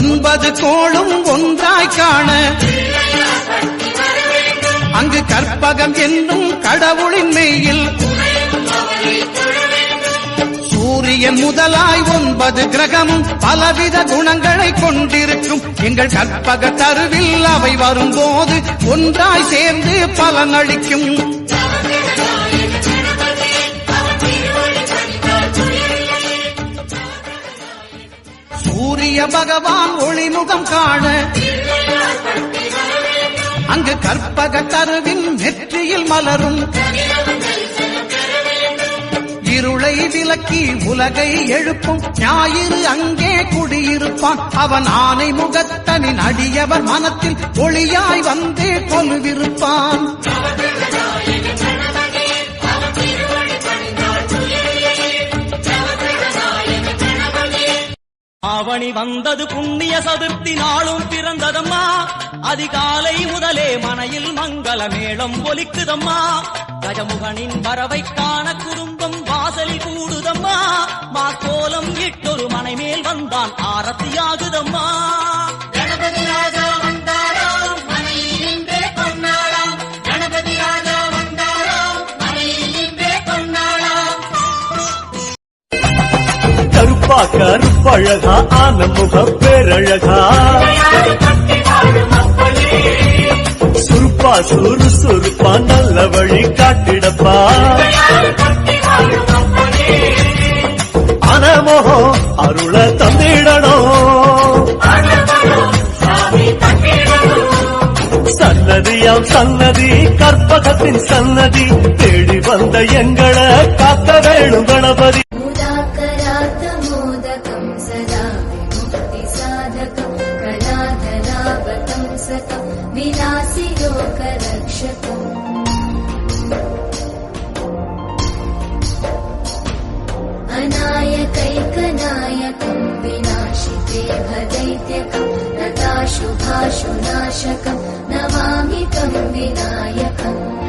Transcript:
9 கோளும் ஒன்றாய் காண அங்கு கற்பகம் என்னும் கடவுளின் மெய்யில் சூரியன் முதலாய் 9 கிரகமும் பலவித குணங்களை கொண்டிருக்கும் எங்கள் கற்பக தருவில் அவை வரும்போது ஒன்றாய் சேர்ந்து பலனளிக்கும். சூரிய பகவான் ஒளிமுகம் காண அங்கு கற்பக தருவின் நெற்றியில் மலரும் இருளை விலக்கி உலகை எழுப்பும் ஞாயிறு அங்கே குடியிருப்பான். அவன் ஆனை முகத்தனின் அடியவன் மனத்தில் ஒளியாய் வந்து கொலுவிருப்பான். ஆவணி வந்தது புண்ணிய சதுர்த்தி நாளும் பிறந்ததம்மா. அதிகாலை முதலே மனையில் மங்கள மேளம் ஒலிக்குதம்மா. கஜமுகனின் வரவை காண குடும்பம் வாசலில் கூடுதம்மா. மாக்கோலம் இட்டொரு மனை மேல் வந்தான் ஆரத்தியாகுதம்மா. கணபதி ராஜா வந்தாராம் மனையில் நின்றே கொண்டாடாம். கணபதி ராஜா வந்தாராம் மனையில் நின்றே கொண்டாடாம். கருப்பா கருப்பழகா ஆனமுக பேரழகா சுருப்பா சுறுசுறுப்பா நல்ல வழி காட்டிடப்பா. அனமோகோ அருள தந்திடணும். சன்னதியாம் சன்னதி கற்பகத்தின் சன்னதி தேடி வந்த எங்களை காக்க வேணும் கணபதி. अनायकैकनायकं विनाशिते भदैत्यकं नताशुभाशुनाशकं नमामि तं विनायकम्.